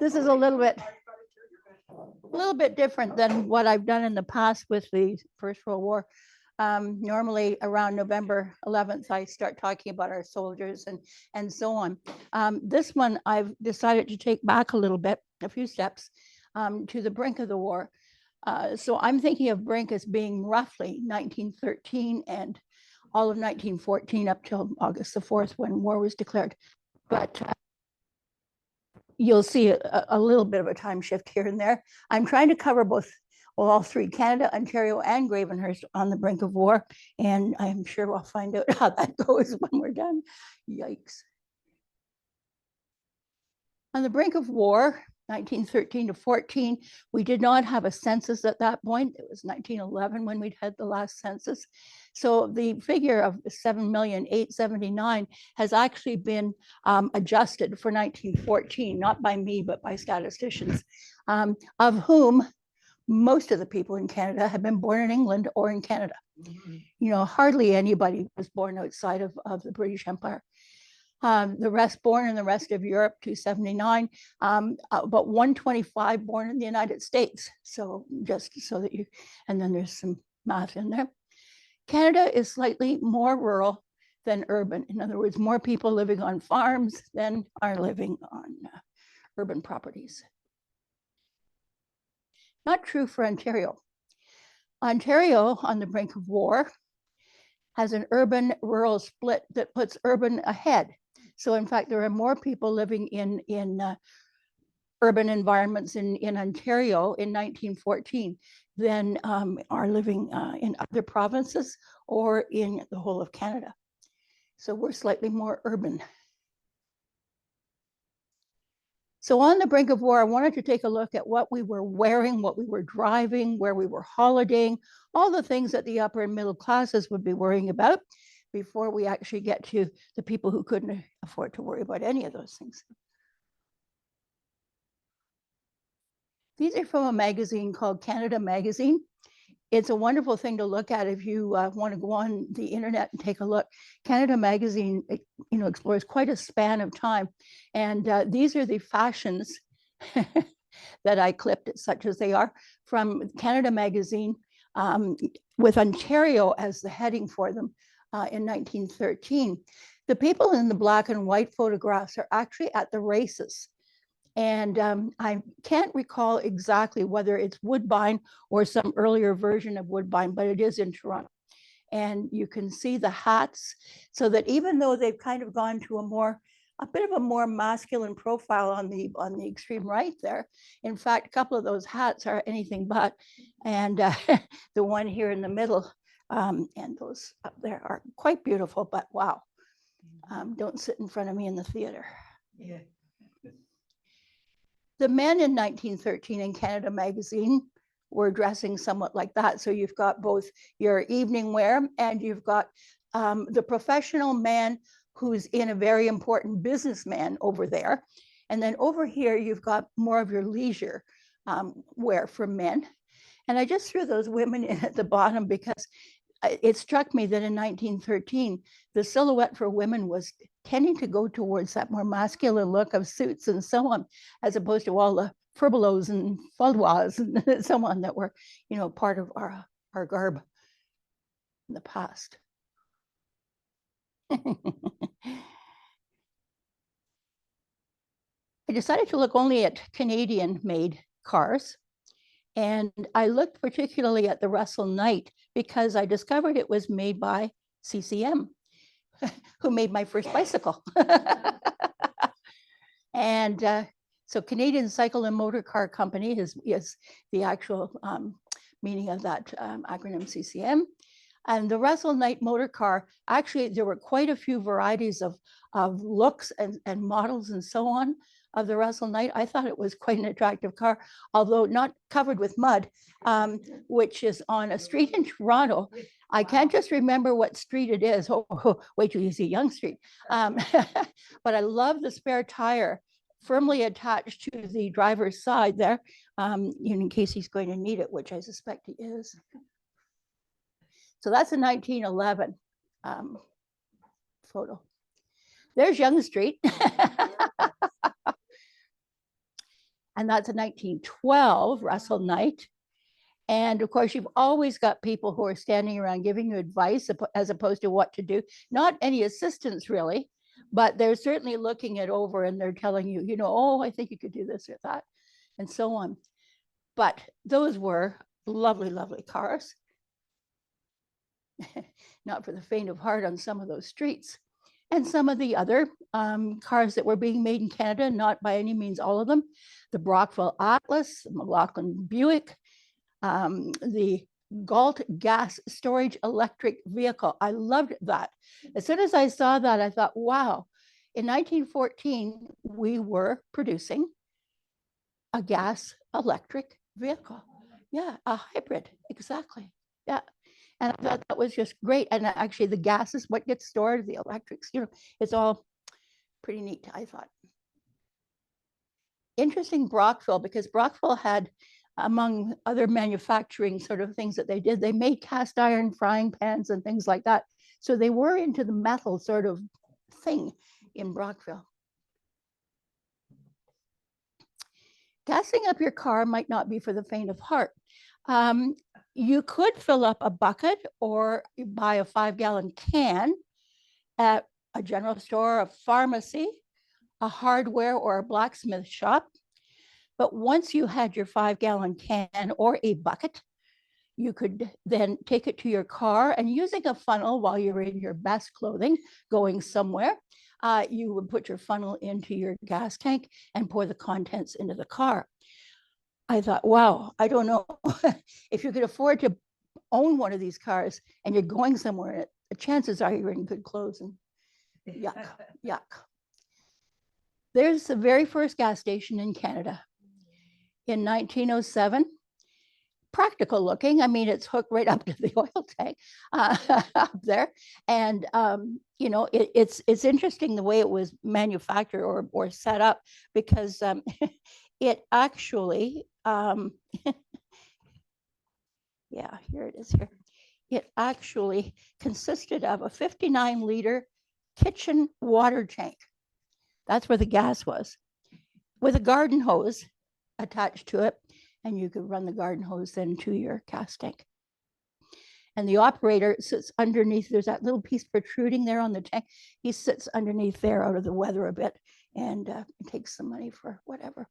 This is a little bit different than what I've done in the past with the First World War. Normally around November 11th, I start talking about our soldiers and so on. This one, I've decided to take back a little bit, a few steps, to the brink of the war. So I'm thinking of brink as being roughly 1913 and all of 1914 up till August the 4th when war was declared. But you'll see a little bit of a time shift here and there. I'm trying to cover all three, Canada, Ontario, and Gravenhurst on the brink of war. And I'm sure we'll find out how that goes when we're done. Yikes. On the brink of war, 1913 to 14, we did not have a census at that point. It was 1911 when we'd had the last census. So the figure of 7,879,000 has actually been adjusted for 1914, not by me, but by statisticians, of whom most of the people in Canada have been born in England or in Canada. You know, hardly anybody was born outside of the British Empire. The rest born in the rest of Europe, 279, but 125 born in the United States. So just so that and then there's some math in there. Canada is slightly more rural than urban. In other words, more people living on farms than are living on urban properties. Not true for Ontario. Ontario, on the brink of war, has an urban-rural split that puts urban ahead. So in fact, there are more people living in urban environments in Ontario in 1914 than are living in other provinces or in the whole of Canada. So we're slightly more urban. So on the brink of war, I wanted to take a look at what we were wearing, what we were driving, where we were holidaying, all the things that the upper and middle classes would be worrying about before we actually get to the people who couldn't afford to worry about any of those things. These are from a magazine called Canada Magazine. It's a wonderful thing to look at if you want to go on the internet and take a look. Canada Magazine, explores quite a span of time. And these are the fashions that I clipped, such as they are, from Canada Magazine, with Ontario as the heading for them in 1913. The people in the black and white photographs are actually at the races. And I can't recall exactly whether it's Woodbine or some earlier version of Woodbine, but it is in Toronto. And you can see the hats, so that even though they've kind of gone to a bit of a more masculine profile on the extreme right there, in fact, a couple of those hats are anything but. And the one here in the middle and those up there are quite beautiful, but wow, don't sit in front of me in the theater. Yeah. The men in 1913 in Canada Magazine were dressing somewhat like that. So you've got both your evening wear and you've got the professional man who's in a very important businessman over there. And then over here, you've got more of your leisure wear for men. And I just threw those women in at the bottom because it struck me that in 1913, the silhouette for women was tending to go towards that more masculine look of suits and so on, as opposed to all the furbelows and faldois and so on that were, part of our garb in the past. I decided to look only at Canadian-made cars. And I looked particularly at the Russell Knight because I discovered it was made by CCM, who made my first bicycle. And so Canadian Cycle and Motor Car Company is the actual meaning of that acronym, CCM. And the Russell Knight motor car, actually, there were quite a few varieties of looks and models and so on of the Russell Knight. I thought it was quite an attractive car, although not covered with mud, which is on a street in Toronto. I can't just remember what street it is. Wait till you see Yonge Street. But I love the spare tire firmly attached to the driver's side there, in case he's going to need it, which I suspect he is. So that's a 1911 photo. There's Yonge Street. and that's a 1912 Russell Knight. And of course, you've always got people who are standing around giving you advice as opposed to what to do. Not any assistance really, but they're certainly looking it over and they're telling you, you know, oh, I think you could do this or that, and so on. But those were lovely, lovely cars. Not for the faint of heart on some of those streets. And some of the other cars that were being made in Canada, not by any means all of them, the Brockville Atlas, the McLaughlin Buick, the Galt gas storage electric vehicle. I loved that. As soon as I saw that, I thought, wow, in 1914, we were producing a gas electric vehicle. Yeah, a hybrid, exactly. Yeah. And I thought that was just great. And actually the gas is what gets stored, the electrics, you know, it's all pretty neat, I thought. Interesting Brockville, because Brockville had, among other manufacturing sort of things that they did, they made cast iron frying pans and things like that. So they were into the metal sort of thing in Brockville. Gassing up your car might not be for the faint of heart. You could fill up a bucket or buy a 5-gallon can at a general store, a pharmacy, a hardware or a blacksmith shop. But once you had your 5-gallon can or a bucket, you could then take it to your car, and using a funnel while you're in your best clothing going somewhere, you would put your funnel into your gas tank and pour the contents into the car. I thought, wow, I don't know if you could afford to own one of these cars and you're going somewhere, the chances are you're in good clothes, and yuck, yuck. There's the very first gas station in Canada in 1907. Practical looking. I mean, it's hooked right up to the oil tank up there. And, you know, it's interesting the way it was manufactured or set up, because it actually, yeah, here it is here. It actually consisted of a 59-liter kitchen water tank. That's where the gas was, with a garden hose attached to it. And you could run the garden hose then to your gas tank. And the operator sits underneath, there's that little piece protruding there on the tank. He sits underneath there out of the weather a bit and takes some money for whatever.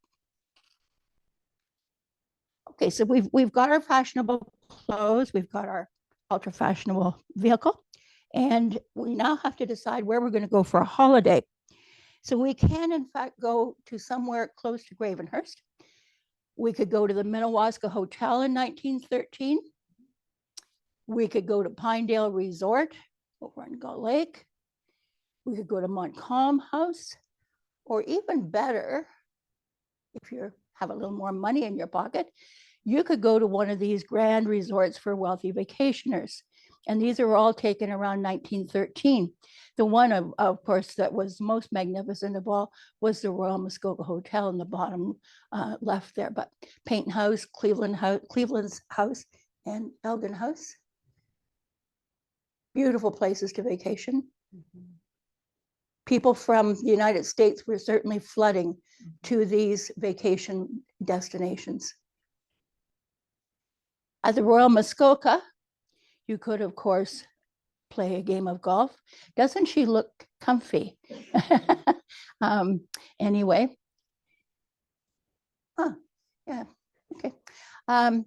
Okay, so we've got our fashionable clothes, we've got our ultra fashionable vehicle, and we now have to decide where we're going to go for a holiday. So we can in fact go to somewhere close to Gravenhurst. We could go to the Minnewaska Hotel in 1913. We could go to Pinedale Resort over on Gull Lake. We could go to Montcalm House, or even better, if you have a little more money in your pocket, you could go to one of these grand resorts for wealthy vacationers. And these are all taken around 1913. The one, of course, that was most magnificent of all was the Royal Muskoka Hotel in the bottom left there. But Paint House, Cleveland's House, and Elgin House. Beautiful places to vacation. Mm-hmm. People from the United States were certainly flooding to these vacation destinations. At the Royal Muskoka, you could, of course, play a game of golf. Doesn't she look comfy? Anyway. Yeah, okay. I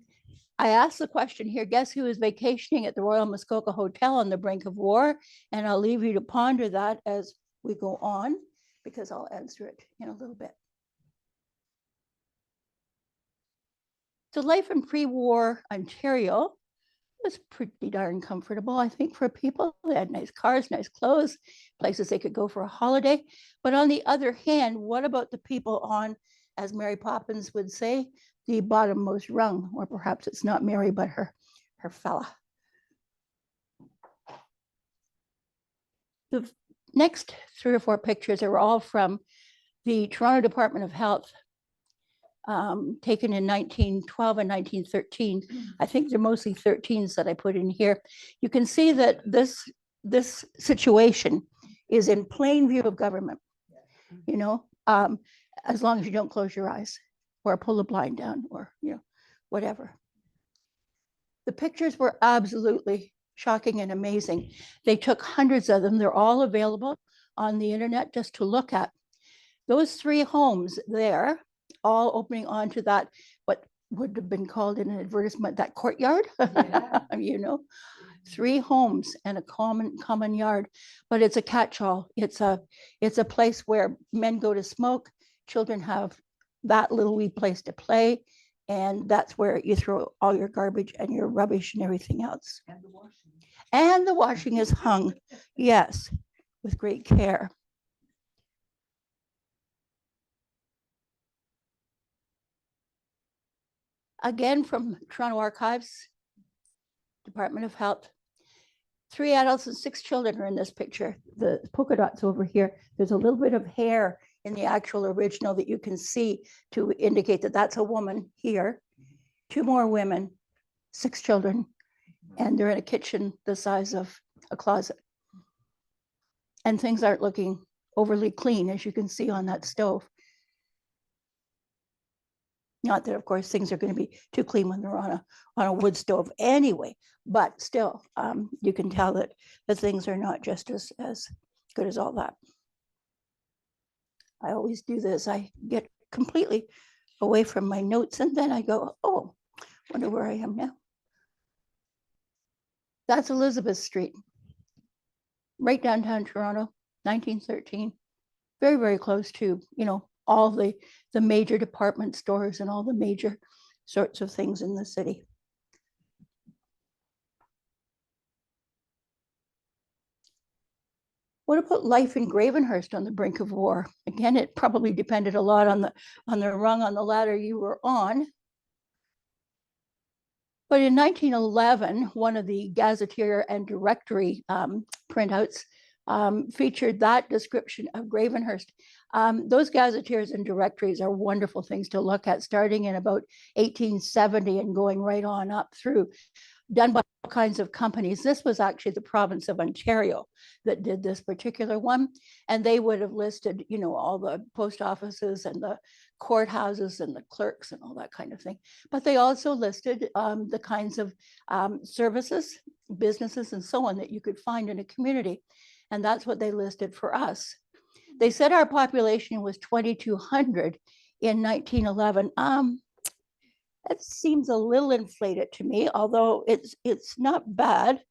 asked the question here, guess who is vacationing at the Royal Muskoka Hotel on the brink of war? And I'll leave you to ponder that as we go on, because I'll answer it in a little bit. So life in pre-war Ontario was pretty darn comfortable, I think, for people. They had nice cars, nice clothes, places they could go for a holiday. But on the other hand, what about the people on, as Mary Poppins would say, the bottommost rung? Or perhaps it's not Mary, but her fella. The next 3 or 4 pictures are all from the Toronto Department of Health, taken in 1912 and 1913. I think they're mostly 13s that I put in here. You can see that this situation is in plain view of government, you know, as long as you don't close your eyes. or pull the blind down, or, whatever. The pictures were absolutely shocking and amazing. They took hundreds of them. They're all available on the internet just to look at. Those 3 homes there, all opening onto that, what would have been called in an advertisement, that courtyard, yeah. 3 homes and a common yard, but it's a catch-all. It's a place where men go to smoke, children have that little wee place to play, and that's where you throw all your garbage and your rubbish and everything else. And the washing is hung, yes, with great care. Again, from Toronto Archives, Department of Health. 3 adults and 6 children are in this picture. The polka dots over here, there's a little bit of hair in the actual original that you can see to indicate that that's a woman here. 2 more women, 6 children, and they're in a kitchen the size of a closet. And things aren't looking overly clean, as you can see on that stove. Not that, of course, things are going to be too clean when they're on a wood stove anyway, but still, you can tell that the things are not just as good as all that. I always do this. I get completely away from my notes, and then I go, oh, wonder where I am now. That's Elizabeth Street, right downtown Toronto, 1913. Very, very close to, all the major department stores and all the major sorts of things in the city. What about life in Gravenhurst on the brink of war? Again, it probably depended a lot on the rung on the ladder you were on. But in 1911, one of the Gazetteer and Directory printouts featured that description of Gravenhurst. Those gazetteers and directories are wonderful things to look at, starting in about 1870 and going right on up through, done by all kinds of companies. This was actually the province of Ontario that did this particular one. And they would have listed, all the post offices and the courthouses and the clerks and all that kind of thing. But they also listed the kinds of services, businesses, and so on that you could find in a community. And that's what they listed for us. They said our population was 2,200 in 1911. That seems a little inflated to me, although it's not bad.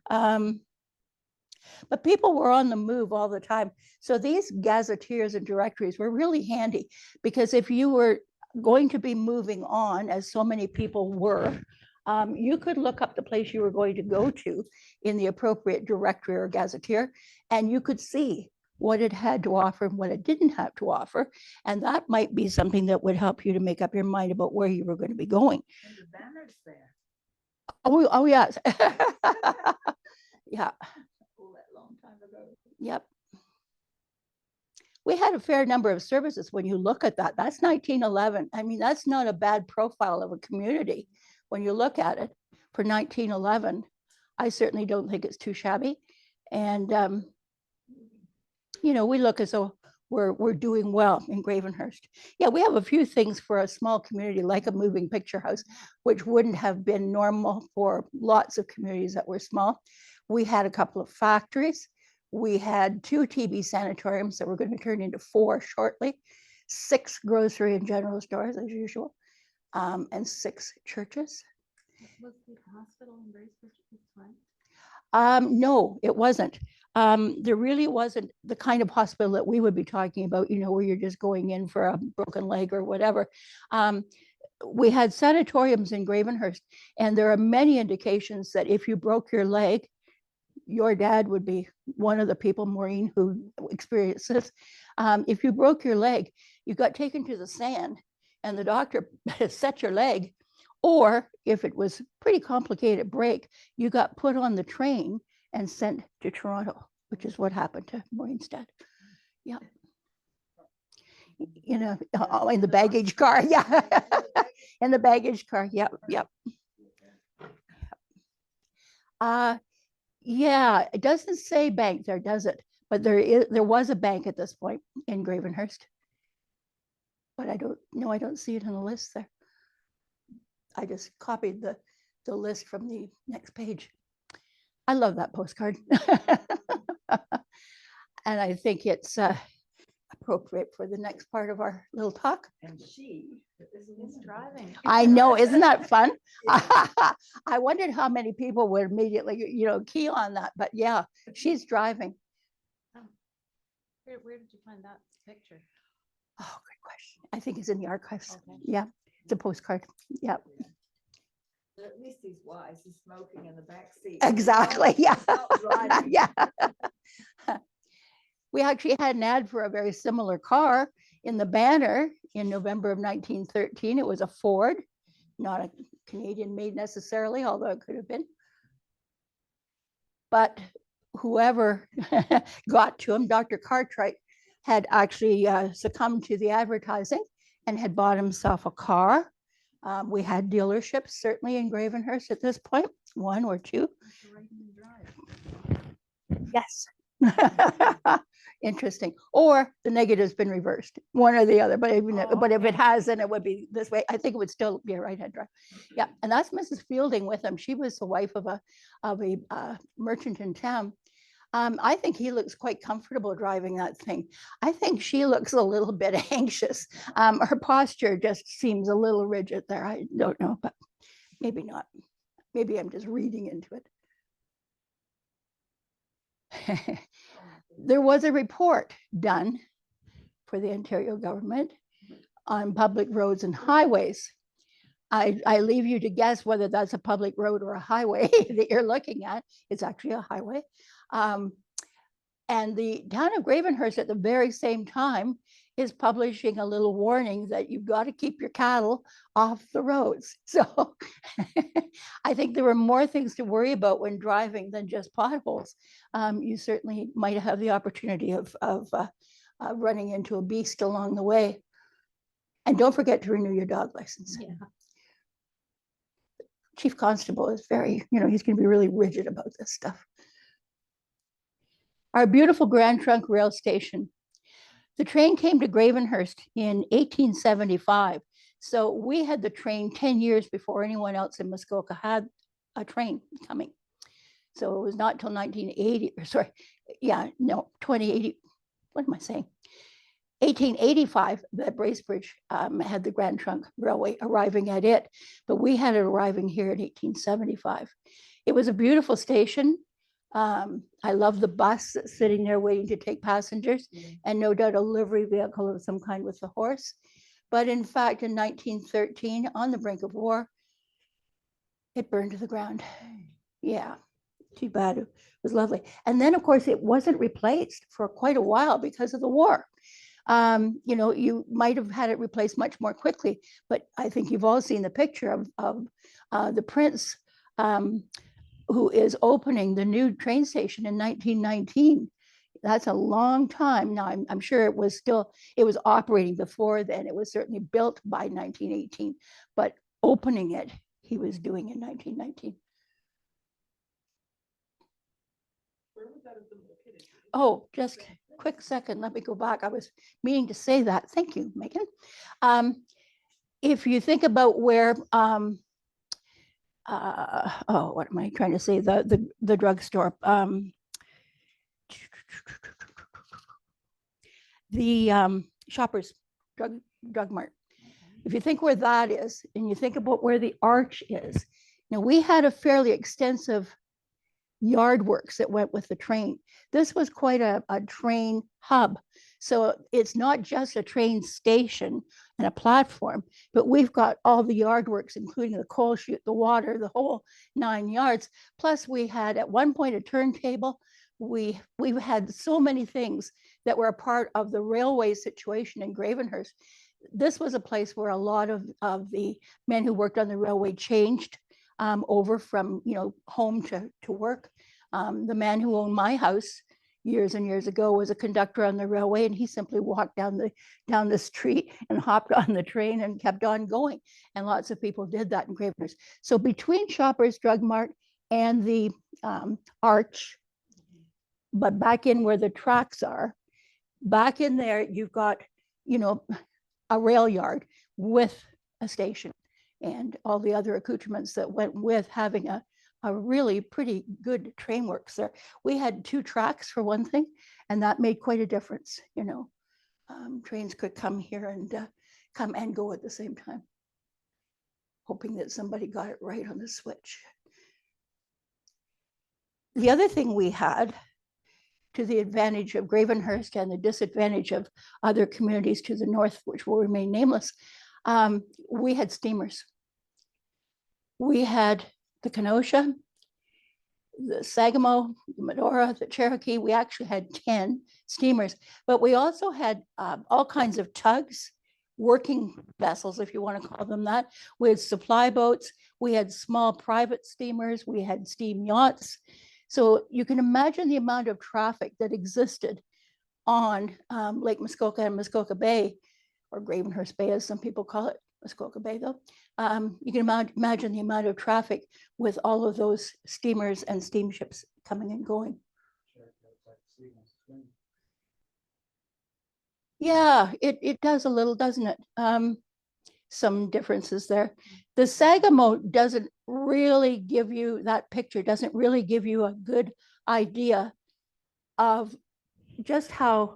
But people were on the move all the time. So these gazetteers and directories were really handy, because if you were going to be moving on, as so many people were, you could look up the place you were going to go to in the appropriate directory or gazetteer, and you could see what it had to offer and what it didn't have to offer. And that might be something that would help you to make up your mind about where you were going to be going. And the banners there. Oh yes. Yeah. Oh, that long time ago. Yep. We had a fair number of services when you look at that. That's 1911. I mean, that's not a bad profile of a community when you look at it for 1911. I certainly don't think it's too shabby. And, we look as though we're doing well in Gravenhurst. Yeah, we have a few things for a small community, like a moving picture house, which wouldn't have been normal for lots of communities that were small. We had a couple of factories. We had 2 TB sanatoriums that were going to turn into 4 shortly, 6 grocery and general stores as usual, and 6 churches. Was the hospital in Gravenhurst at this time? No, it wasn't. There really wasn't the kind of hospital that we would be talking about, where you're just going in for a broken leg or whatever. We had sanatoriums in Gravenhurst, and there are many indications that if you broke your leg, your dad would be one of the people, Maureen, who experienced this. If you broke your leg, you got taken to the sand and the doctor set your leg. Or if it was pretty complicated break, you got put on the train and sent to Toronto, which is what happened to Maureen's dad. Yeah. In the baggage car. Yeah. In the baggage car. Yep. Yep. Yeah, it doesn't say bank there, does it? But there was a bank at this point in Gravenhurst. but I don't see it on the list there. I just copied the list from the next page. I love that postcard. And I think it's appropriate for the next part of our little talk. And she is driving. I know, isn't that fun? I wondered how many people would immediately, key on that, but yeah, she's driving. Where did you find that picture? Oh, good question. I think it's in the archives. Okay. Yeah, it's a postcard. Yeah. At least he's wise. He's smoking in the back seat. Exactly. Yeah. He's not driving. Yeah. We actually had an ad for a very similar car in the banner in November of 1913. It was a Ford, not a Canadian made necessarily, although it could have been. But whoever got to him, Dr. Cartwright, had actually succumbed to the advertising and had bought himself a car. We had dealerships certainly in Gravenhurst at this point, one or two. Yes. Interesting. Or the negative's been reversed, one or the other. But if it has, then it would be this way. I think it would still be a right-hand drive. Yeah, and that's Mrs. Fielding with him. She was the wife of a merchant in town. I think he looks quite comfortable driving that thing. I think she looks a little bit anxious. Her posture just seems a little rigid there. I don't know, but maybe not. Maybe I'm just reading into it. There was a report done for the Ontario government on public roads and highways. I leave you to guess whether that's a public road or a highway that you're looking at. It's actually a highway. And the town of Gravenhurst at the very same time is publishing a little warning that you've got to keep your cattle off the roads. So I think there were more things to worry about when driving than just potholes. You certainly might have the opportunity of running into a beast along the way. And don't forget to renew your dog license. Yeah. Chief Constable is very, he's going to be really rigid about this stuff. Our beautiful Grand Trunk Rail Station. The train came to Gravenhurst in 1875. So we had the train 10 years before anyone else in Muskoka had a train coming. So it was not till 1980, or sorry, 2080, what am I saying? 1885 that Bracebridge had the Grand Trunk Railway arriving at it, but we had it arriving here in 1875. It was a beautiful station. I love the bus that's sitting there waiting to take passengers, and no doubt a livery vehicle of some kind with the horse. But in fact, in 1913, on the brink of war, it burned to the ground. Yeah, too bad. It was lovely. And then, of course, it wasn't replaced for quite a while because of the war. You might have had it replaced much more quickly, but I think you've all seen the picture of the prince who is opening the new train station in 1919. That's a long time. Now, I'm sure it was operating before then. It was certainly built by 1918, but opening it, he was doing in 1919. Where would that have been located? Oh, just a quick second. Let me go back. I was meaning to say that. Thank you, Megan. If you think about where, what am I trying to say? The drugstore. The Shoppers Drug Mart. If you think where that is, and you think about where the arch is, now we had a fairly extensive yard works that went with the train. This was quite a train hub. So it's not just a train station and a platform, but we've got all the yard works, including the coal chute, the water, the whole 9 yards. Plus we had at one point a turntable. We've had so many things that were a part of the railway situation in Gravenhurst. This was a place where a lot of the men who worked on the railway changed over from home to work. The man who owned my house years and years ago was a conductor on the railway, and he simply walked down the street and hopped on the train and kept on going. And lots of people did that in Gravenhurst. So between Shoppers Drug Mart and the arch, but back in where the tracks are, back in there, you've got, a rail yard with a station and all the other accoutrements that went with having a really pretty good train works there. We had 2 tracks for one thing, and that made quite a difference. You know, trains could come here and come and go at the same time, hoping that somebody got it right on the switch. The other thing we had, to the advantage of Gravenhurst and the disadvantage of other communities to the north, which will remain nameless, we had steamers. We had the Kenosha, the Sagamo, the Medora, the Cherokee. We actually had 10 steamers, but we also had all kinds of tugs, working vessels, if you want to call them that. We had supply boats, we had small private steamers, we had steam yachts. So you can imagine the amount of traffic that existed on Lake Muskoka and Muskoka Bay, or Gravenhurst Bay, as some people call it, Muskoka Bay though. You can imagine the amount of traffic with all of those steamers and steamships coming and going. Yeah, it does a little, doesn't it? Some differences there. The Sagamo doesn't really give you, that picture doesn't really give you a good idea of just how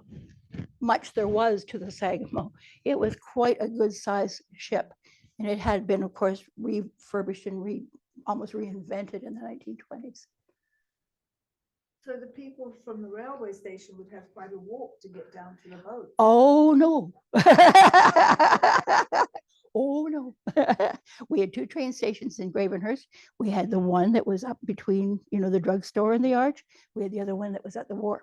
much there was to the Sagamo. It was quite a good sized ship, and it had been, of course, refurbished and almost reinvented in the 1920s. So the people from the railway station would have quite a walk to get down to the boat. Oh, no. Oh, no. We had 2 train stations in Gravenhurst. We had the one that was up between, you know, the drugstore and the arch. We had the other one that was at the wharf.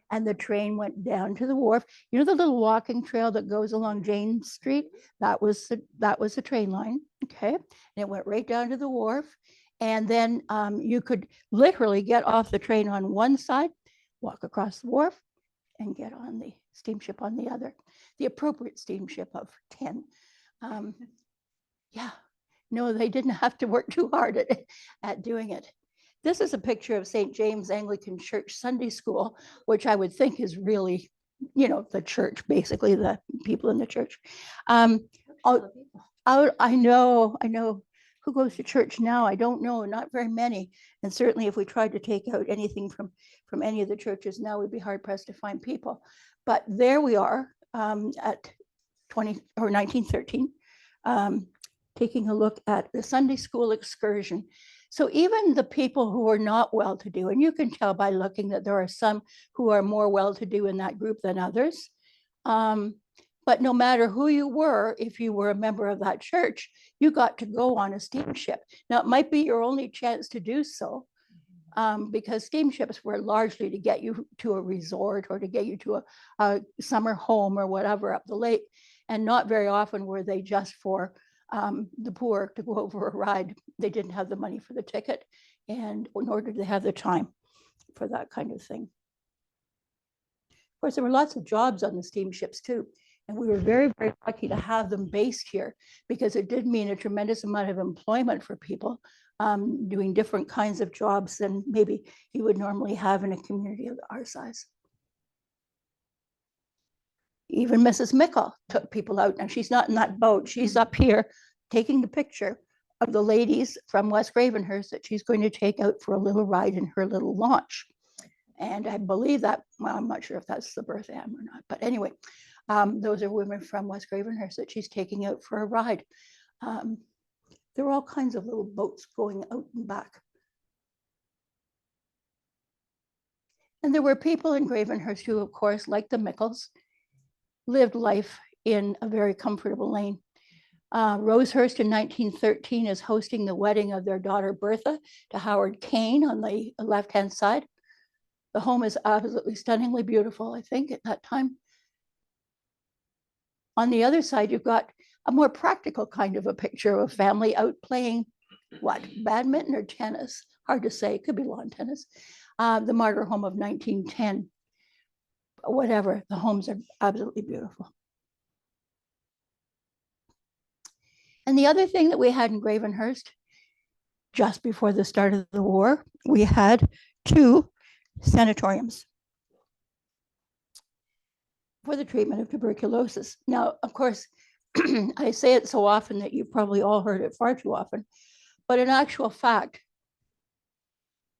And the train went down to the wharf. You know, the little walking trail that goes along Jane Street? That was the train line, okay? And it went right down to the wharf. And then you could literally get off the train on one side, walk across the wharf, and get on the steamship on the other, the appropriate steamship of 10. Yeah, no, they didn't have to work too hard at doing it. This is a picture of St. James Anglican Church Sunday School, which I would think is really, you know, the church, basically the people in the church. I know. Who goes to church now? I don't know, not very many. And certainly if we tried to take out anything from any of the churches now, we'd be hard pressed to find people. But there we are at 1913, taking a look at the Sunday school excursion. So even the people who are not well-to-do, and you can tell by looking that there are some who are more well-to-do in that group than others. But no matter who you were, if you were a member of that church, you got to go on a steamship. Now, it might be your only chance to do so, because steamships were largely to get you to a resort or to get you to a summer home or whatever up the lake. And not very often were they just for the poor to go over a ride. They didn't have the money for the ticket, and nor did they have the time for that kind of thing. Of course, there were lots of jobs on the steamships too. And we were very, very lucky to have them based here, because it did mean a tremendous amount of employment for people doing different kinds of jobs than maybe you would normally have in a community of our size. Even Mrs. Mickle took people out. Now, she's not in that boat. She's up here taking the picture of the ladies from West Gravenhurst that she's going to take out for a little ride in her little launch. And I believe that, well, I'm not sure if that's the Bertha Am or not, but anyway, those are women from West Gravenhurst that she's taking out for a ride. There were all kinds of little boats going out and back. And there were people in Gravenhurst who, of course, like the Mickles, lived life in a very comfortable lane. Rosehurst in 1913 is hosting the wedding of their daughter Bertha to Howard Kane on the left-hand side. The home is absolutely stunningly beautiful, I think, at that time. On the other side, you've got a more practical kind of a picture of a family out playing, what, badminton or tennis? Hard to say, it could be lawn tennis. The Martyr home of 1910. Whatever, the homes are absolutely beautiful. And the other thing that we had in Gravenhurst, just before the start of the war, we had 2 sanatoriums. for the treatment of tuberculosis. Now, of course, I say it so often that you've probably all heard it far too often, but in actual fact,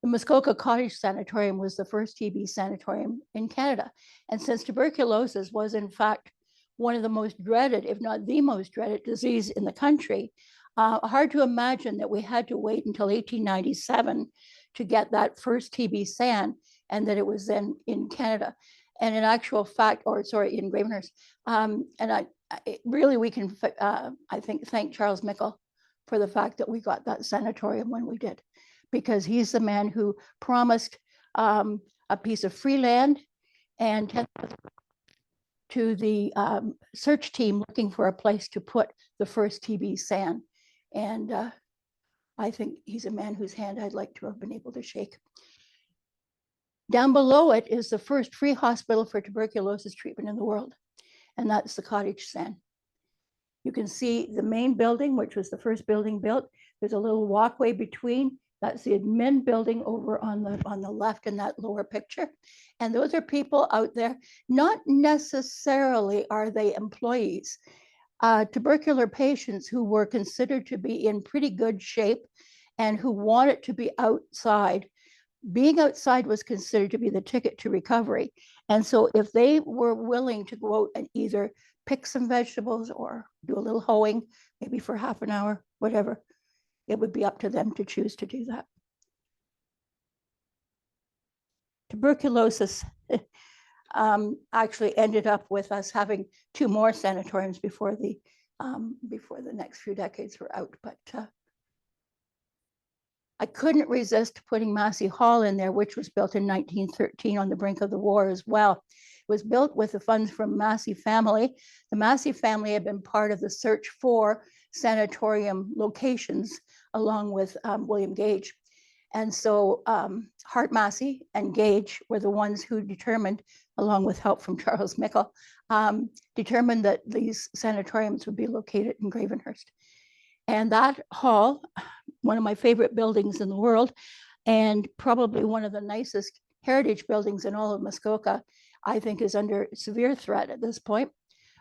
the Muskoka Cottage Sanatorium was the first TB sanatorium in Canada. And since tuberculosis was in fact one of the most dreaded, if not the most dreaded disease in the country, hard to imagine that we had to wait until 1897 to get that first TB SAN, and that it was then in Canada. And in actual fact, or sorry, in Gravenhurst. Really, we can, I think, thank Charles Mickle for the fact that we got that sanatorium when we did, because he's the man who promised a piece of free land and to the search team looking for a place to put the first TB SAN. And I think he's a man whose hand I'd like to have been able to shake. Down below it is the first free hospital for tuberculosis treatment in the world, and that's the Cottage SAN. You can see the main building, which was the first building built. There's a little walkway between. That's the admin building over on the left in that lower picture. And those are people out there. Not necessarily are they employees. Tubercular patients who were considered to be in pretty good shape and who wanted to be outside. Being outside was considered to be the ticket to recovery. And so if they were willing to go out and either pick some vegetables or do a little hoeing, maybe for half an hour, whatever, it would be up to them to choose to do that. Tuberculosis actually ended up with us having 2 more sanatoriums before the next few decades were out. But I couldn't resist putting Massey Hall in there, which was built in 1913 on the brink of the war as well. It was built with the funds from Massey family. The Massey family had been part of the search for sanatorium locations along with William Gage. And so Hart Massey and Gage were the ones who determined, along with help from Charles Mickle, determined that these sanatoriums would be located in Gravenhurst. And that hall, one of my favorite buildings in the world, and probably one of the nicest heritage buildings in all of Muskoka, I think is under severe threat at this point.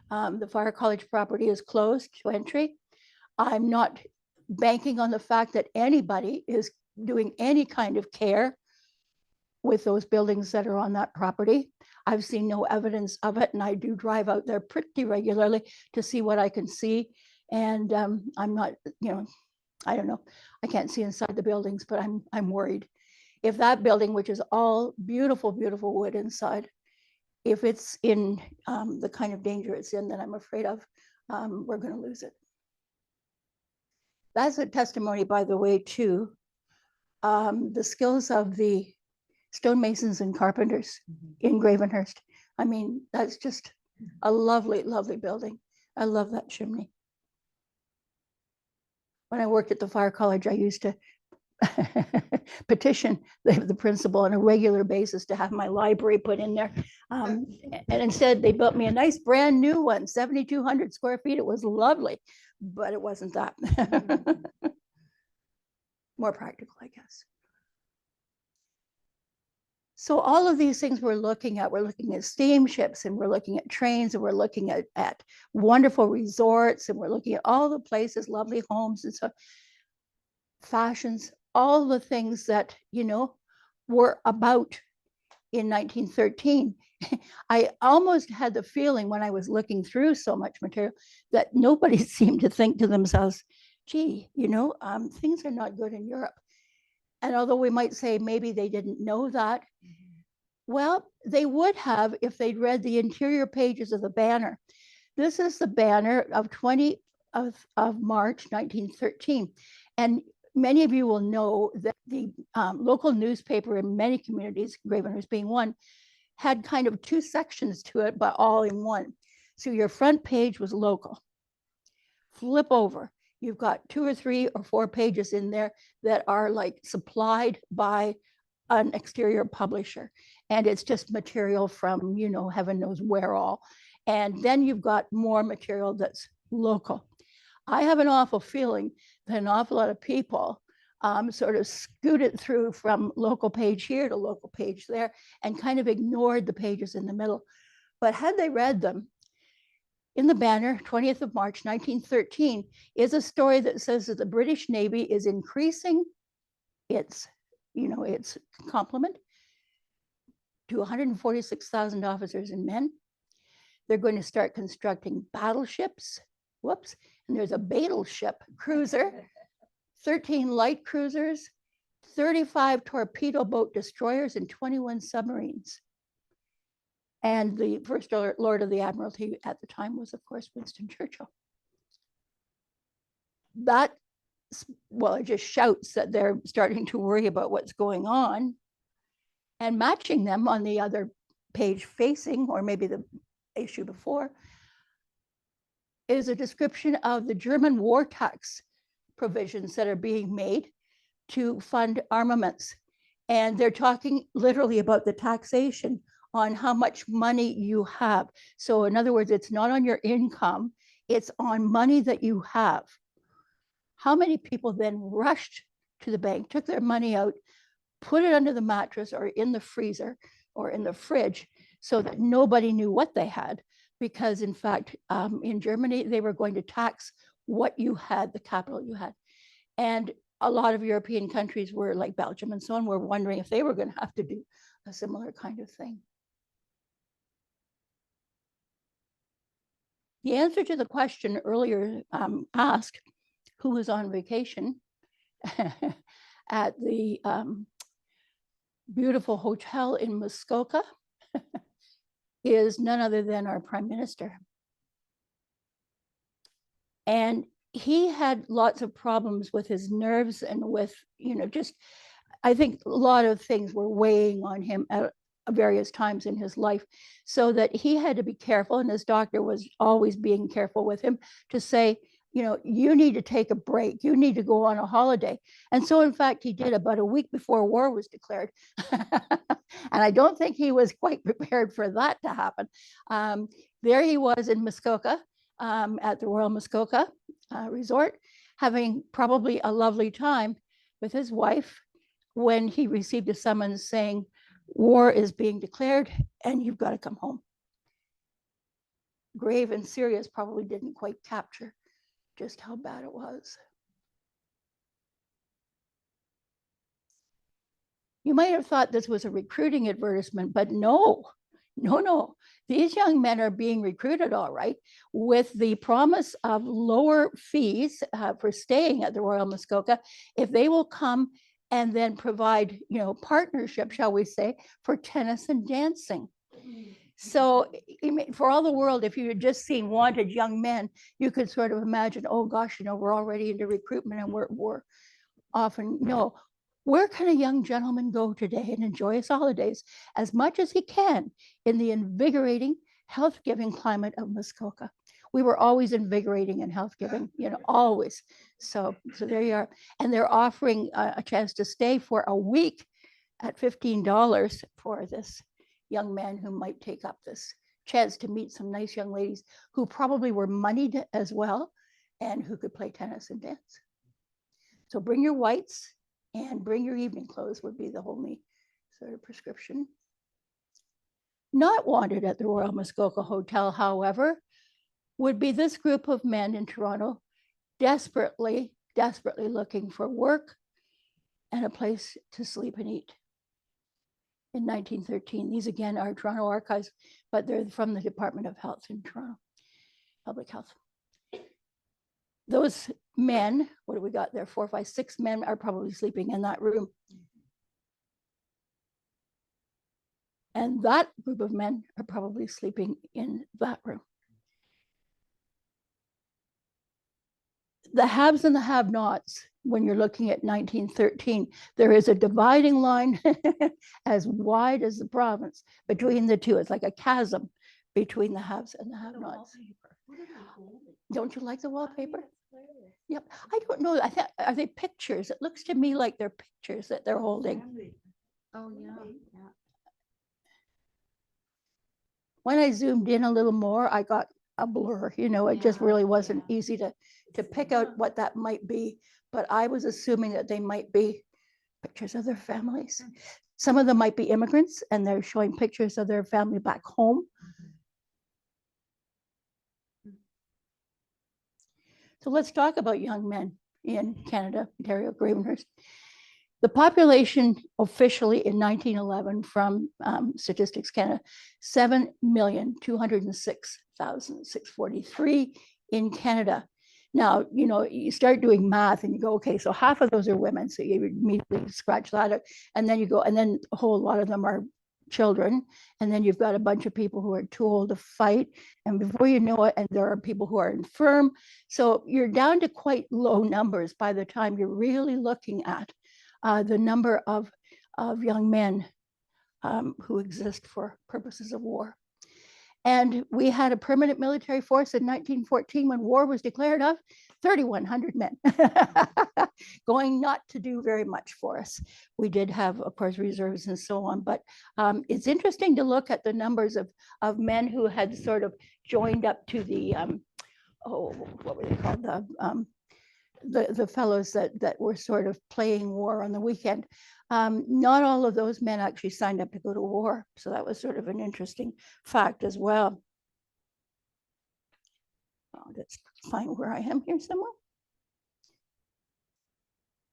The Fire College property is closed to entry. I'm not banking on the fact that anybody is doing any kind of care with those buildings that are on that property. I've seen no evidence of it, and I do drive out there pretty regularly to see what I can see. And I'm not, I don't know. I can't see inside the buildings, but I'm worried. If that building, which is all beautiful, beautiful wood inside, if it's in the kind of danger it's in that I'm afraid of, we're going to lose it. That's a testimony, by the way, to the skills of the stonemasons and carpenters in Gravenhurst. I mean, that's just a lovely, lovely building. I love that chimney. When I worked at the Fire College, I used to petition the principal on a regular basis to have my library put in there. And instead, they built me a nice brand new one, 7,200 square feet. It was lovely, but it wasn't that. More practical, I guess. So all of these things we're looking at steamships, and we're looking at trains, and we're looking at wonderful resorts, and we're looking at all the places, lovely homes and so fashions, all the things that, were about in 1913. I almost had the feeling when I was looking through so much material that nobody seemed to think to themselves, gee, things are not good in Europe. And although we might say maybe they didn't know that, well, they would have if they'd read the interior pages of the banner. This is the banner of 20th of March, 1913. And many of you will know that the local newspaper in many communities, Gravenhurst being one, had kind of 2 sections to it, but all in one. So your front page was local. Flip over. You've got 2 or 3 or 4 pages in there that are like supplied by an exterior publisher. And it's just material from, heaven knows where all. And then you've got more material that's local. I have an awful feeling that an awful lot of people sort of scooted through from local page here to local page there and kind of ignored the pages in the middle. But had they read them, in the banner, 20th of March, 1913, is a story that says that the British Navy is increasing its, its complement to 146,000 officers and men. They're going to start constructing battleships. Whoops. And there's a battleship cruiser, 13 light cruisers, 35 torpedo boat destroyers, and 21 submarines. And the first Lord of the Admiralty at the time was, of course, Winston Churchill. That, well, it just shouts that they're starting to worry about what's going on. And matching them on the other page facing, or maybe the issue before, is a description of the German war tax provisions that are being made to fund armaments. And they're talking literally about the taxation on how much money you have. So in other words, it's not on your income, it's on money that you have. How many people then rushed to the bank, took their money out, put it under the mattress or in the freezer or in the fridge so that nobody knew what they had? Because in fact, in Germany, they were going to tax what you had, the capital you had. And a lot of European countries were, like Belgium and so on, were wondering if they were going to have to do a similar kind of thing. The answer to the question earlier asked, who was on vacation at the beautiful hotel in Muskoka, is none other than our Prime Minister. And he had lots of problems with his nerves and with, just, I think a lot of things were weighing on him at various times in his life, so that he had to be careful, and his doctor was always being careful with him to say, you need to take a break. You need to go on a holiday. And so, in fact, he did about a week before war was declared. And I don't think he was quite prepared for that to happen. There he was in Muskoka, at the Royal Muskoka Resort, having probably a lovely time with his wife when he received a summons saying, war is being declared and you've got to come home. Grave and serious probably didn't quite capture just how bad it was. You might have thought this was a recruiting advertisement, but no. These young men are being recruited all right, with the promise of lower fees for staying at the Royal Muskoka if they will come and then provide, partnership, shall we say, for tennis and dancing. So for all the world, if you had just seen wanted young men, you could sort of imagine, oh gosh, we're already into recruitment and we're often, no. Where can a young gentleman go today and enjoy his holidays as much as he can in the invigorating, health-giving climate of Muskoka? We were always invigorating and health-giving, always. So there you are. And they're offering a chance to stay for a week at $15 for this young man who might take up this chance to meet some nice young ladies who probably were moneyed as well and who could play tennis and dance. So bring your whites and bring your evening clothes would be the only sort of prescription. Not wanted at the Royal Muskoka Hotel, however, would be this group of men in Toronto desperately looking for work and a place to sleep and eat. In 1913, these again are Toronto Archives, but they're from the Department of Health in Toronto, Public Health. Those men, what do we got there? 4, 5, 6 men are probably sleeping in that room. And that group of men are probably sleeping in that room. The haves and the have-nots, when you're looking at 1913, there is a dividing line as wide as the province between the two. It's like a chasm between the haves and the have-nots. Don't you like the wallpaper? Yep. I don't know. Are they pictures? It looks to me like they're pictures that they're holding. Oh, yeah. When I zoomed in a little more, I got a blur. It just really wasn't easy to pick out what that might be. But I was assuming that they might be pictures of their families. Some of them might be immigrants and they're showing pictures of their family back home. So let's talk about young men in Canada, Ontario, Gravenhurst. The population officially in 1911 from Statistics Canada, 7,206,643 in Canada. Now, you know, you start doing math and you go, okay, so half of those are women. So you immediately scratch that out. And then you go, and then a whole lot of them are children. And then you've got a bunch of people who are too old to fight. And before you know it, and there are people who are infirm. So you're down to quite low numbers by the time you're really looking at the number of young men who exist for purposes of war. And we had a permanent military force in 1914 when war was declared of 3,100 men, going not to do very much for us. We did have, of course, reserves and so on, but it's interesting to look at the numbers of men who had sort of joined up to the, what were they called? The fellows that were sort of playing war on the weekend. Not all of those men actually signed up to go to war. So that was sort of an interesting fact as well. Oh, let's find where I am here somewhere.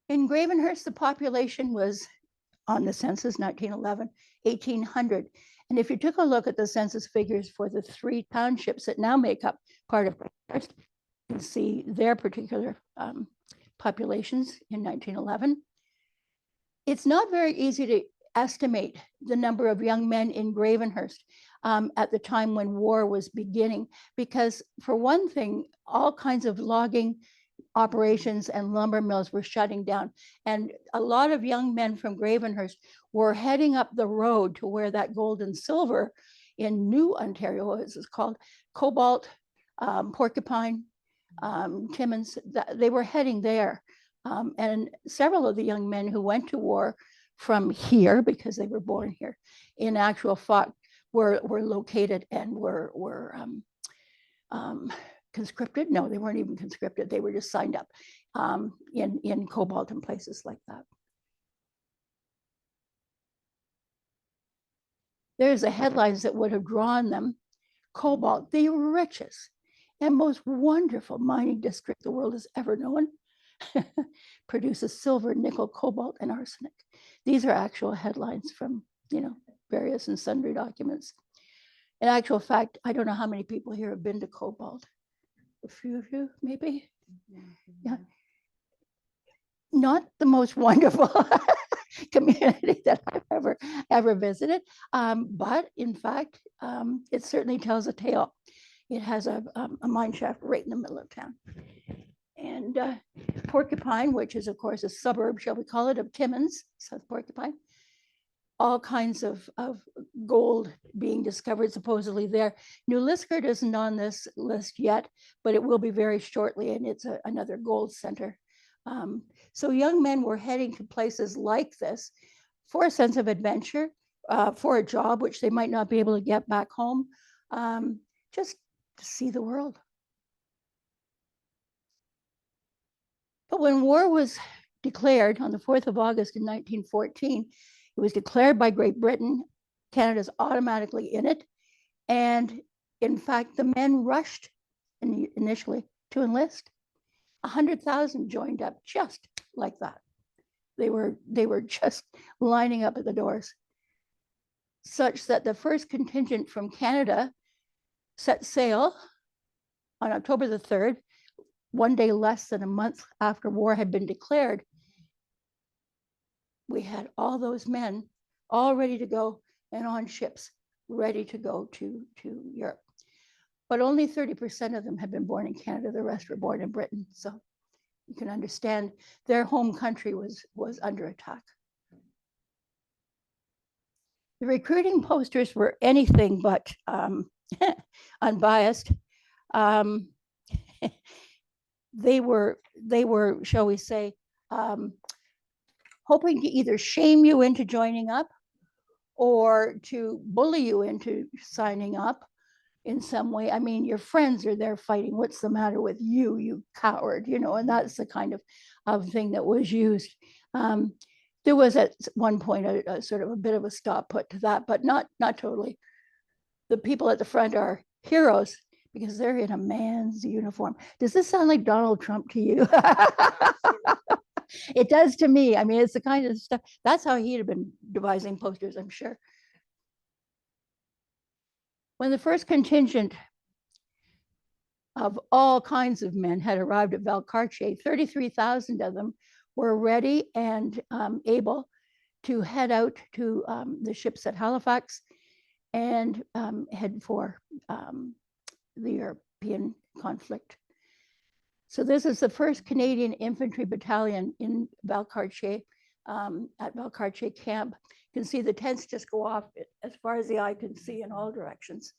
In Gravenhurst, the population was on the census 1911, 1,800. And if you took a look at the census figures for the 3 townships that now make up part of Gravenhurst, you can see their particular populations in 1911. It's not very easy to estimate the number of young men in Gravenhurst at the time when war was beginning, because for one thing, all kinds of logging operations and lumber mills were shutting down. And a lot of young men from Gravenhurst were heading up the road to where that gold and silver in New Ontario, as it's called, cobalt, porcupine, Timmins, they were heading there. And several of the young men who went to war from here, because they were born here, in actual fact, were located and were conscripted. No, they weren't even conscripted. They were just signed up in Cobalt and places like that. There's the headlines that would have drawn them. Cobalt, the richest and most wonderful mining district the world has ever known, produces silver, nickel, cobalt, and arsenic. These are actual headlines from, you know, various and sundry documents. In actual fact, I don't know how many people here have been to Cobalt. A few of you, maybe? Yeah. Not the most wonderful community that I've ever visited, but in fact, it certainly tells a tale. It has a mine shaft right in the middle of town. And Porcupine, which is of course a suburb, shall we call it, of Timmins, South Porcupine, all kinds of gold being discovered supposedly there. New Liskeard isn't on this list yet, but it will be very shortly, and it's another gold center. So young men were heading to places like this for a sense of adventure, for a job, which they might not be able to get back home, just to see the world. But when war was declared on the 4th of August in 1914, it was declared by Great Britain. Canada's automatically in it. And in fact, the men rushed initially to enlist. 100,000 joined up just like that. They were just lining up at the doors, such that the first contingent from Canada set sail on October the 3rd, one day less than a month after war had been declared. We had all those men all ready to go and on ships ready to go to Europe. But only 30% of them had been born in Canada. The rest were born in Britain. So you can understand their home country was under attack. The recruiting posters were anything but unbiased. They were, shall we say, hoping to either shame you into joining up or to bully you into signing up in some way. I mean, your friends are there fighting. What's the matter with you, you coward? You know, and that's the kind of thing that was used. There was at one point a sort of a bit of a stop put to that, but not totally. The people at the front are heroes, because they're in a man's uniform. Does this sound like Donald Trump to you? It does to me. I mean, it's the kind of stuff, that's how he'd have been devising posters, I'm sure. When the first contingent of all kinds of men had arrived at Valcartier, 33,000 of them were ready and able to head out to the ships at Halifax and head for the European conflict. So this is the first Canadian Infantry Battalion in Valcartier, at Valcartier Camp. You can see the tents just go off as far as the eye can see in all directions.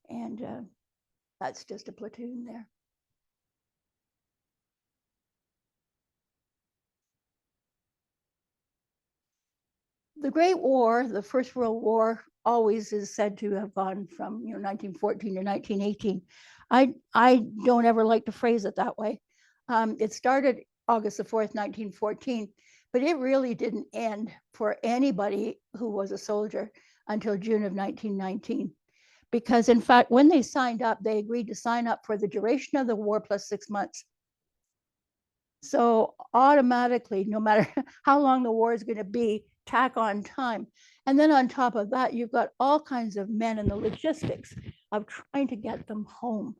And that's just a platoon there. The Great War, the First World War, always is said to have gone from 1914 to 1918. I don't ever like to phrase it that way. It started August the 4th, 1914, but it really didn't end for anybody who was a soldier until June of 1919. Because in fact, when they signed up, they agreed to sign up for the duration of the war plus 6 months. So automatically, no matter how long the war is going to be, tack on time. And then on top of that, you've got all kinds of men in the logistics of trying to get them home.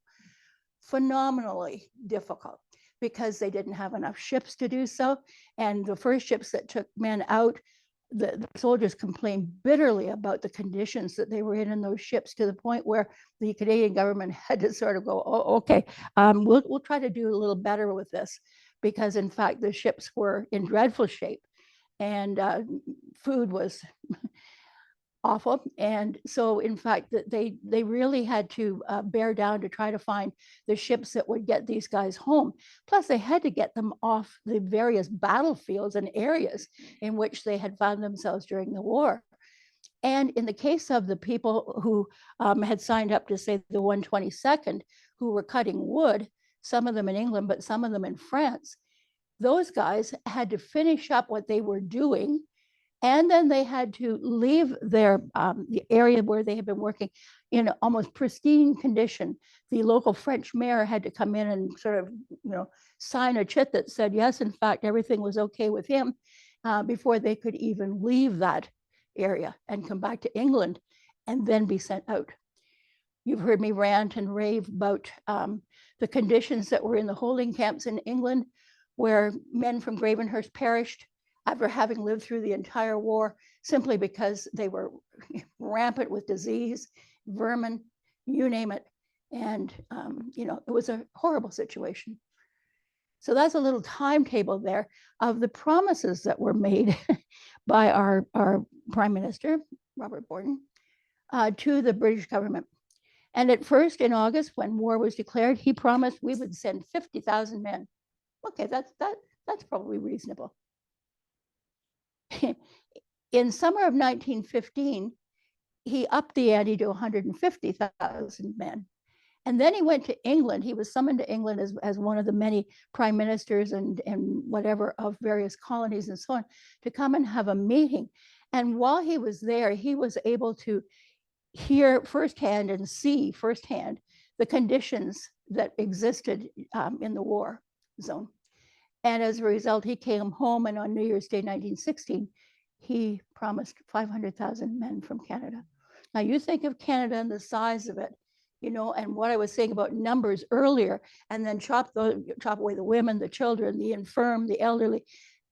Phenomenally difficult because they didn't have enough ships to do so. And the first ships that took men out, the soldiers complained bitterly about the conditions that they were in those ships, to the point where the Canadian government had to sort of go, oh, okay, we'll try to do a little better with this, because in fact the ships were in dreadful shape and food was awful. And so in fact they really had to bear down to try to find the ships that would get these guys home. Plus they had to get them off the various battlefields and areas in which they had found themselves during the war. And in the case of the people who had signed up to, say, the 122nd, who were cutting wood, some of them in England, but some of them in France, those guys had to finish up what they were doing. And then they had to leave their the area where they had been working in almost pristine condition. The local French mayor had to come in and sort of, sign a chit that said, yes, in fact, everything was okay with him, before they could even leave that area and come back to England and then be sent out. You've heard me rant and rave about the conditions that were in the holding camps in England, where men from Gravenhurst perished after having lived through the entire war, simply because they were rampant with disease, vermin, you name it. And, it was a horrible situation. So that's a little timetable there of the promises that were made by our Prime Minister, Robert Borden, to the British government. And at first, in August, when war was declared, he promised we would send 50,000 men. Okay, that's probably reasonable. In summer of 1915, he upped the ante to 150,000 men. And then he went to England. He was summoned to England as one of the many prime ministers and whatever of various colonies and so on, to come and have a meeting. And while he was there, he was able to hear firsthand and see firsthand the conditions that existed in the war zone. And as a result, he came home, and on New Year's Day, 1916, he promised 500,000 men from Canada. Now you think of Canada and the size of it, and what I was saying about numbers earlier, and then chop away the women, the children, the infirm, the elderly.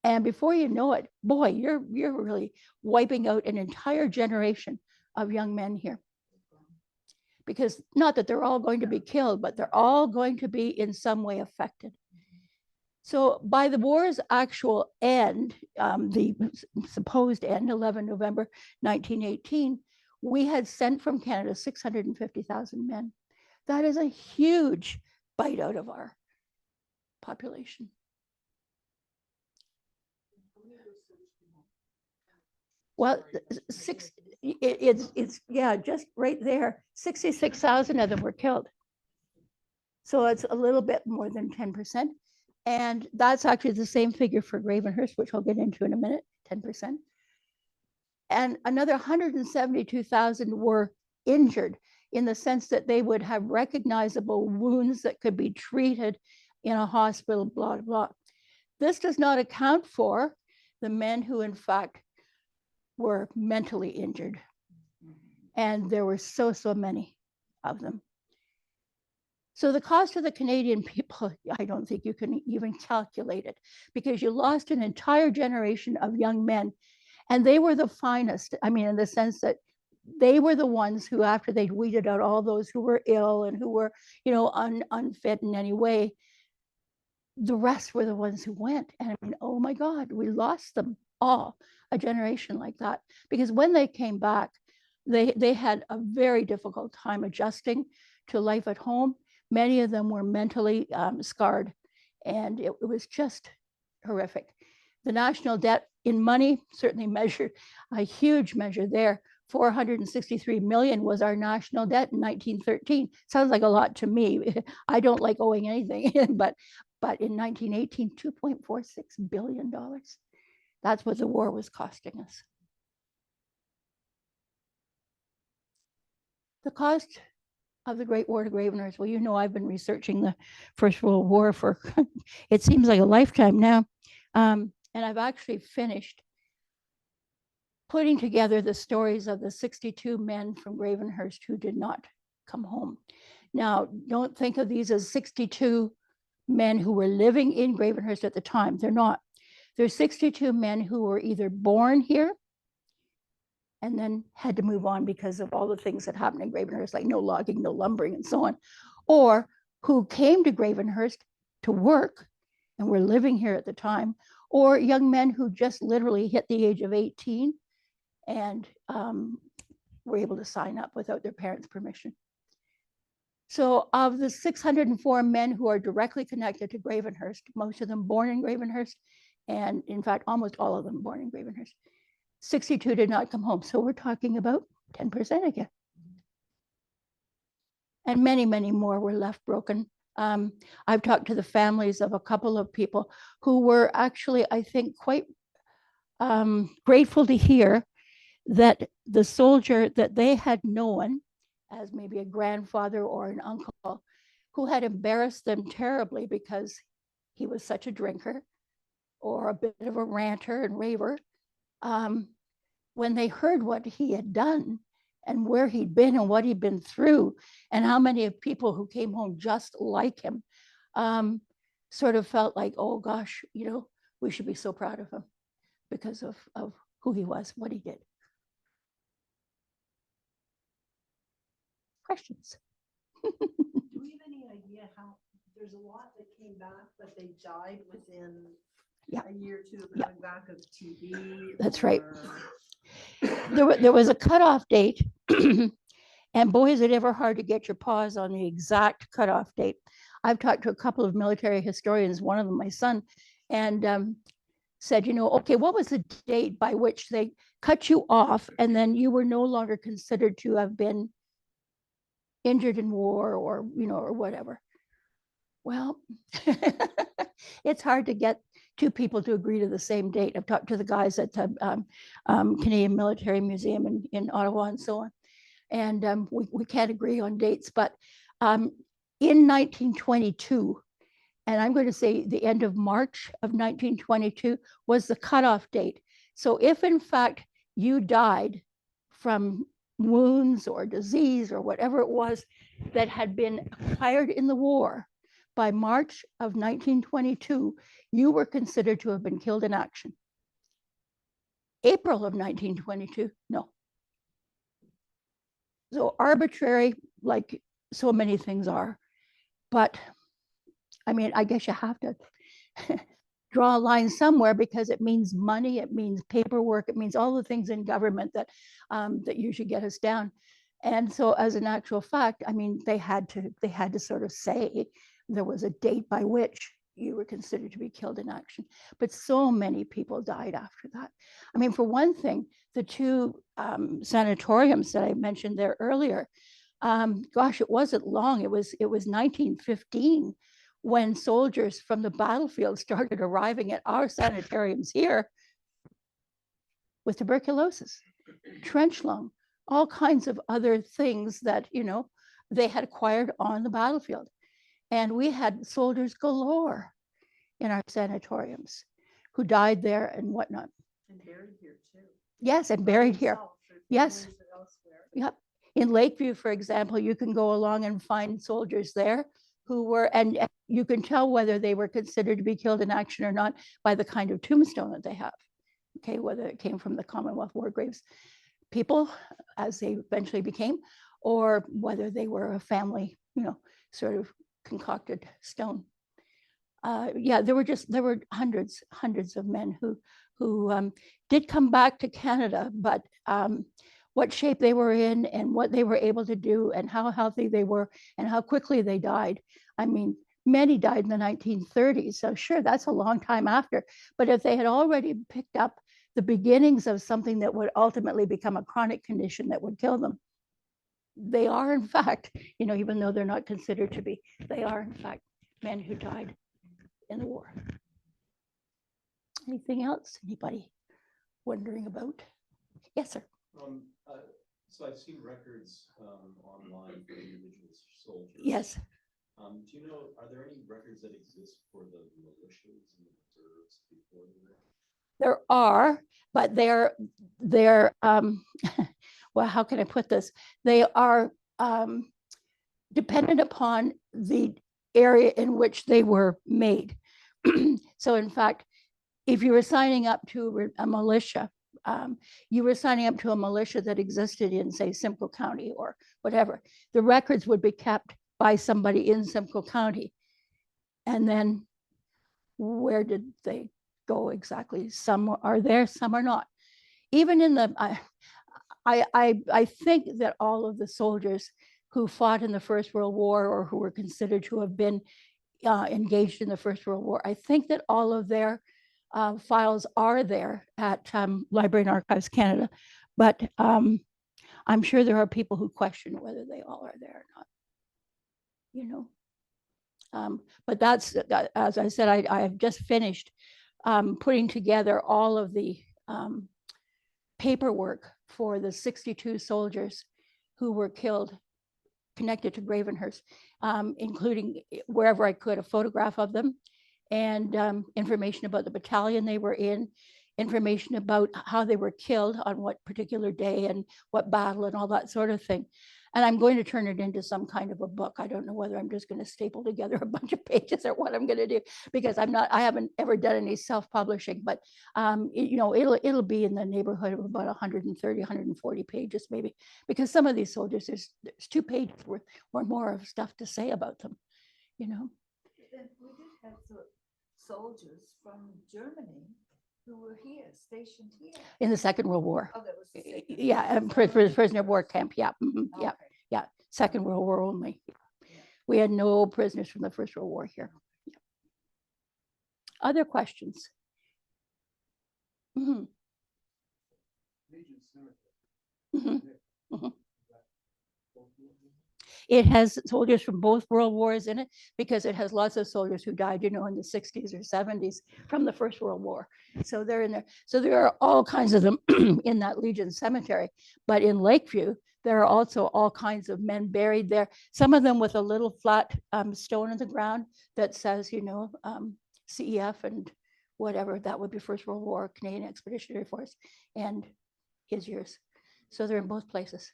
And before you know it, boy, you're really wiping out an entire generation of young men here. Because not that they're all going to be killed, but they're all going to be in some way affected. So by the war's actual end, the supposed end, 11 November 1918, we had sent from Canada 650,000 men. That is a huge bite out of our population. Well, it's just right there. 66,000 of them were killed. So it's a little bit more than 10%. And that's actually the same figure for Gravenhurst, which I'll get into in a minute, 10%. And another 172,000 were injured. in the sense that they would have recognizable wounds that could be treated in a hospital, blah, blah. This does not account for the men who, in fact, were mentally injured. And there were so many of them. So the cost of the Canadian people, I don't think you can even calculate it, because you lost an entire generation of young men, and they were the finest. I mean, in the sense that they were the ones who, after they weeded out all those who were ill and who were, unfit in any way, the rest were the ones who went. And I mean, oh my God, we lost them all, a generation like that. Because when they came back, they had a very difficult time adjusting to life at home. Many of them were mentally scarred, and it was just horrific. The national debt in money certainly measured a huge measure there. 463 million was our national debt in 1913. Sounds like a lot to me. I don't like owing anything, but in 1918, $2.46 billion. That's what the war was costing us. The cost of the Great War to Gravenhurst. Well, you know, I've been researching the First World War for, it seems like a lifetime now. And I've actually finished putting together the stories of the 62 men from Gravenhurst who did not come home. Now, don't think of these as 62 men who were living in Gravenhurst at the time. They're not. There's 62 men who were either born here and then had to move on because of all the things that happened in Gravenhurst, like no logging, no lumbering, and so on, or who came to Gravenhurst to work and were living here at the time, or young men who just literally hit the age of 18 and were able to sign up without their parents' permission. So of the 604 men who are directly connected to Gravenhurst, most of them born in Gravenhurst, and in fact, almost all of them born in Gravenhurst, 62 did not come home. So we're talking about 10% again. And many, many more were left broken. I've talked to the families of a couple of people who were actually, I think, quite grateful to hear that the soldier that they had known as maybe a grandfather or an uncle who had embarrassed them terribly because he was such a drinker or a bit of a ranter and raver, when they heard what he had done and where he'd been and what he'd been through and how many of people who came home just like him, sort of felt like, oh gosh, you know, we should be so proud of him because of who he was, what he did. Questions? Do we have any idea how, there's a lot that came back, but they died within a year or two of coming back of TB? That's right. There was a cutoff date, and boy, is it ever hard to get your paws on the exact cutoff date. I've talked to a couple of military historians, one of them my son, and said, you know, okay, what was the date by which they cut you off and then you were no longer considered to have been injured in war or, you know, or whatever. Well, it's hard to get two people to agree to the same date. I've talked to the guys at the Canadian Military Museum in Ottawa and so on. And we can't agree on dates, but in 1922, and I'm going to say the end of March of 1922 was the cutoff date. So if in fact you died from wounds or disease or whatever it was that had been acquired in the war, by March of 1922, you were considered to have been killed in action. April of 1922, no. So arbitrary, like so many things are. But I mean, I guess you have to draw a line somewhere because it means money, it means paperwork, it means all the things in government that that usually get us down. And so as an actual fact, I mean, they had to sort of say there was a date by which you were considered to be killed in action. But so many people died after that. I mean, for one thing, the two sanatoriums that I mentioned there earlier, gosh, it wasn't long. It was 1915 when soldiers from the battlefield started arriving at our sanitariums here with tuberculosis, trench lung, all kinds of other things that, you know, they had acquired on the battlefield. And we had soldiers galore in our sanatoriums who died there and whatnot. And buried here too. Yes, and buried here. Yes. Yep. In Lakeview, for example, you can go along and find soldiers there who were, and you can tell whether they were considered to be killed in action or not by the kind of tombstone that they have. Okay, whether it came from the Commonwealth War Graves people, as they eventually became, or whether they were a family, you know, sort of concocted stone. Yeah, there were hundreds of men who did come back to Canada, but what shape they were in and what they were able to do and how healthy they were and how quickly they died. I mean, many died in the 1930s. So sure, that's a long time after. But if they had already picked up the beginnings of something that would ultimately become a chronic condition that would kill them, they are in fact, you know, even though they're not considered to be, they are in fact men who died in the war. Anything else? Anybody wondering about? Yes, sir. So I've seen records online for individual soldiers. Yes. Do you know, are there any records that exist for the militias and the reserves before the war? There are, but they're well, how can I put this? They are dependent upon the area in which they were made. So in fact, if you were signing up to a militia, you were signing up to a militia that existed in, say, Simcoe County or whatever. The records would be kept by somebody in Simcoe County. And then where did they go exactly? Some are there, some are not. Even in the, I think that all of the soldiers who fought in the First World War or who were considered to have been engaged in the First World War, I think that all of their files are there at Library and Archives Canada, but I'm sure there are people who question whether they all are there or not, you know. But that's, as I said, I have just finished putting together all of the paperwork for the 62 soldiers who were killed connected to Gravenhurst, including wherever I could, a photograph of them, and information about the battalion they were in, information about how they were killed on what particular day and what battle and all that sort of thing. And I'm going to turn it into some kind of a book. I don't know whether I'm just going to staple together a bunch of pages or what I'm going to do, because I haven't ever done any self-publishing, but you know, it'll be in the neighborhood of about 130, 140 pages maybe, because some of these soldiers, there's 2 pages worth or more of stuff to say about them, you know. And we did have soldiers from Germany who were here, stationed here. In the Second World War. Oh, that was the second. Yeah, prisoner of war camp. Yeah, yeah, Okay. yeah. Second World War only. Yeah. We had no prisoners from the First World War here. Yeah. Other questions? Mhm. Mhm. Mhm. It has soldiers from both world wars in it, because it has lots of soldiers who died, you know, in the 60s or 70s from the First World War. So they're in there. So there are all kinds of them in that Legion cemetery. But in Lakeview, there are also all kinds of men buried there, some of them with a little flat stone in the ground that says, you know, CEF and whatever, that would be First World War, Canadian Expeditionary Force, and his years. So they're in both places.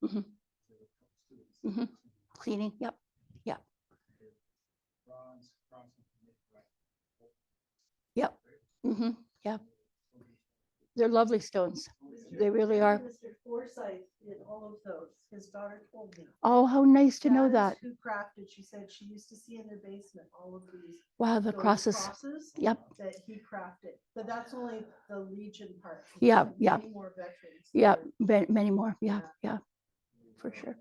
Mm-hmm. Mm-hmm. Cleaning, yep, yep. Yep. Mm-hmm. Yeah. They're lovely stones. They really are. Mr. Forsyth did all of those. His daughter told me. Oh, how nice to know that. Is who crafted, she said she used to see in their basement all of these. Wow, the those crosses. Yep. That he crafted, but that's only the Legion part. Yeah, There's yeah. many more veterans. Yeah, that are- many more. Yeah, yeah, for sure.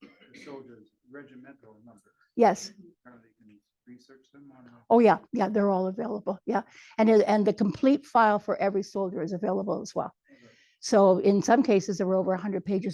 The soldiers, regimental number. Yes. Apparently you can research them on. Oh, yeah, yeah, they're all available. Yeah. And the complete file for every soldier is available as well. So in some cases, there were over 100 pages